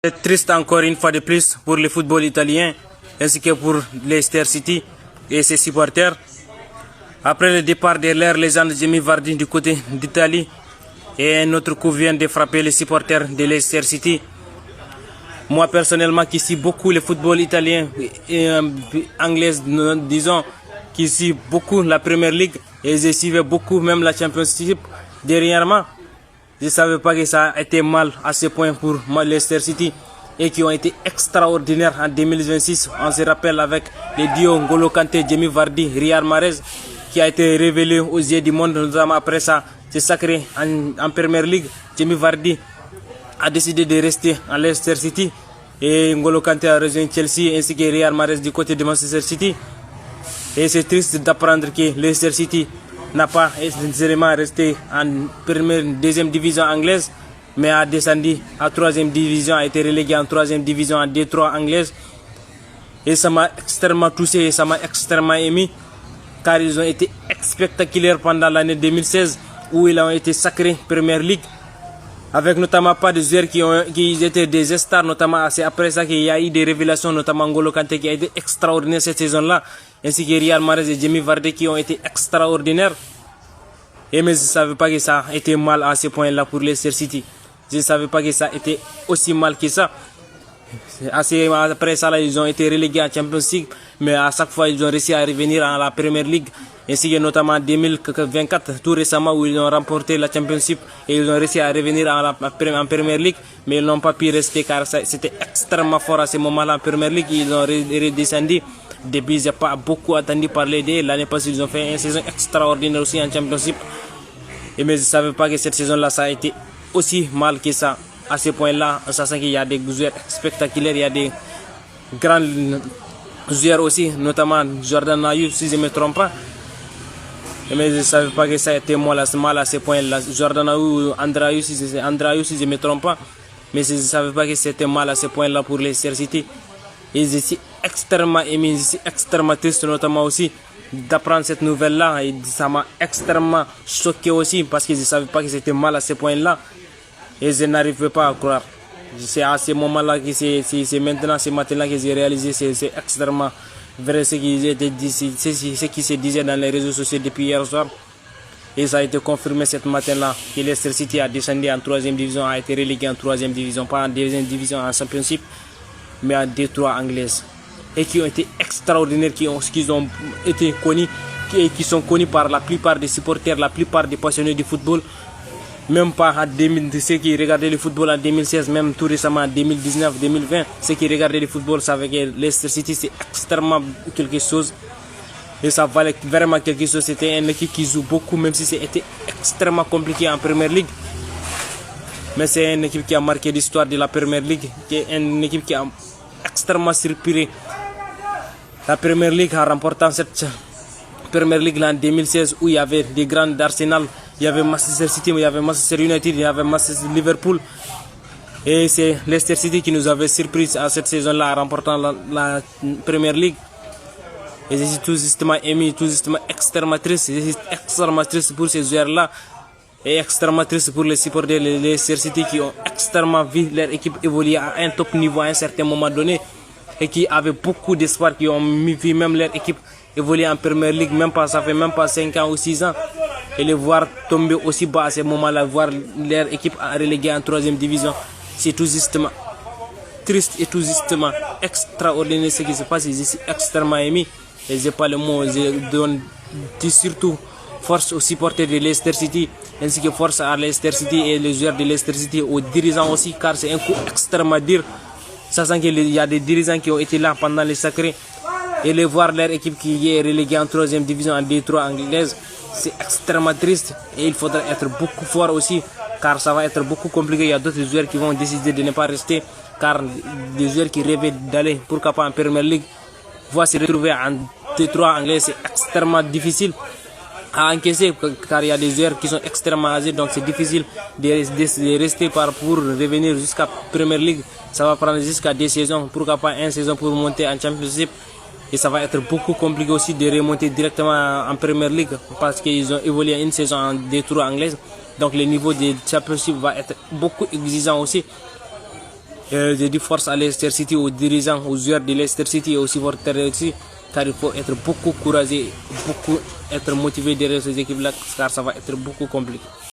C'est triste encore une fois de plus pour le football italien ainsi que pour Leicester City et ses supporters. Après le départ de leur légende Jamie Vardy du côté d'Italie et un autre coup vient de frapper les supporters de Leicester City. Moi personnellement qui suis beaucoup le football italien et anglais, disons, qui suis beaucoup la Premier League et je suivais beaucoup même la Championship dernièrement. Je ne savais pas que ça a été mal à ce point pour Leicester City et qui ont été extraordinaires en 2026. On se rappelle avec les duos N'Golo Kanté, Jamie Vardy, Riyad Mahrez qui a été révélé aux yeux du monde, notamment après ça, c'est sacré en Premier League. Jamie Vardy a décidé de rester à Leicester City et N'Golo Kanté a rejoint Chelsea ainsi que Riyad Mahrez du côté de Manchester City. Et c'est triste d'apprendre que Leicester City n'a pas nécessairement resté en deuxième division anglaise, mais a descendu à troisième division, a été relégué en troisième division en D3 anglaise. Et ça m'a extrêmement touché et ça m'a extrêmement ému, car ils ont été spectaculaires pendant l'année 2016 où ils ont été sacrés Premier League, avec notamment pas de joueurs qui étaient des stars, notamment c'est après ça qu'il y a eu des révélations, notamment N'Golo Kanté qui a été extraordinaire cette saison-là, ainsi que Riyad Mahrez et Jamie Vardy qui ont été extraordinaires. Et mais je ne savais pas que ça a été mal à ce point-là pour Leicester City. Je ne savais pas que ça a été aussi mal que ça. Après ça, là, ils ont été relégués en Champions League, mais à chaque fois, ils ont réussi à revenir à la Premier League, ainsi que notamment en 2024, tout récemment, où ils ont remporté la Championship et ils ont réussi à revenir en Premier League, mais ils n'ont pas pu rester car c'était extrêmement fort à ce moment-là en Premier League. Ils ont redescendu. Depuis, je n'ai pas beaucoup entendu parler d'eux. L'année passée, ils ont fait une saison extraordinaire aussi en Championship. Et mais je ne savais pas que cette saison-là, ça a été aussi mal que ça. À ce point-là, en sachant qu'il y a des joueurs spectaculaires, il y a des grands joueurs aussi, notamment Jordan Ayew, si je ne me trompe pas. Mais je ne savais pas que ça a été mal à ce point-là. Jordan Ayew, André Ayew, si je ne me trompe pas. Mais je ne savais pas que c'était mal à ce point-là pour Leicester City. Et je suis extrêmement ému, je suis extrêmement triste, notamment aussi d'apprendre cette nouvelle-là. Et ça m'a extrêmement choqué aussi parce que je ne savais pas que c'était mal à ce point-là. Et je n'arrivais pas à croire. C'est à ce moment-là que c'est maintenant, ce matin-là que j'ai réalisé, c'est extrêmement vrai ce qui se disait dans les réseaux sociaux depuis hier soir. Et ça a été confirmé ce matin-là que Leicester City a descendu en troisième division, a été relégué en troisième division, pas en deuxième division en Championship, mais en D3 anglaise. Et qui ont été extraordinaires, qui ont été connus, qui sont connus par la plupart des supporters, la plupart des passionnés du football. Même pas en 2000, ceux qui regardaient le football en 2016, même tout récemment en 2019, 2020, ceux qui regardaient le football savaient que Leicester City c'est extrêmement quelque chose. Et ça valait vraiment quelque chose. C'était une équipe qui joue beaucoup, même si c'était extrêmement compliqué en Premier League. Mais c'est une équipe qui a marqué l'histoire de la Premier League, qui est une équipe qui a extrêmement surpris la Premier League en remportant cette Premier League là en 2016 où il y avait des grands d'Arsenal, il y avait Manchester City, il y avait Manchester United, il y avait Manchester Liverpool. Et c'est Leicester City qui nous avait surpris à cette saison-là en remportant la Premier League. Et je suis tout justement ému, tout justement extrêmement triste. Je suis extrêmement triste pour ces joueurs-là et extrêmement triste pour les supporters de Leicester City qui ont extrêmement vu leur équipe évoluer à un top niveau à un certain moment donné et qui avaient beaucoup d'espoir, qui ont vu même leur équipe évoluer en Premier League, ça fait même pas 5 ans ou 6 ans. Et les voir tomber aussi bas à ce moment-là, voir leur équipe reléguée en troisième division, c'est tout justement triste et tout justement extraordinaire ce qui se passe. Je suis extrêmement ému et je n'ai pas le mot. Je donne surtout force aux supporters de Leicester City, ainsi que force à Leicester City et les joueurs de Leicester City, aux dirigeants aussi, car c'est un coup extrêmement dur, sachant qu'il y a des dirigeants qui ont été là pendant les sacrés, et les voir leur équipe qui est reléguée en troisième division en D3 anglaise, c'est extrêmement triste. Et il faudra être beaucoup fort aussi, car ça va être beaucoup compliqué. Il y a d'autres joueurs qui vont décider de ne pas rester, car des joueurs qui rêvaient d'aller, pourquoi pas en Premier League, vont se retrouver en D3 anglais. C'est extrêmement difficile à encaisser, car il y a des joueurs qui sont extrêmement âgés, donc c'est difficile de rester pour revenir jusqu'à Premier League. Ça va prendre jusqu'à 2 saisons, pourquoi pas 1 saison pour monter en Championship. Et ça va être beaucoup compliqué aussi de remonter directement en Premier League, parce qu'ils ont évolué une saison en D3 anglaise. Donc le niveau de Championship va être beaucoup exigeant aussi. Je dis force à Leicester City, aux dirigeants, aux joueurs de Leicester City et aux supporters aussi, car il faut être beaucoup courageux, beaucoup être motivé derrière ces équipes-là, car ça va être beaucoup compliqué.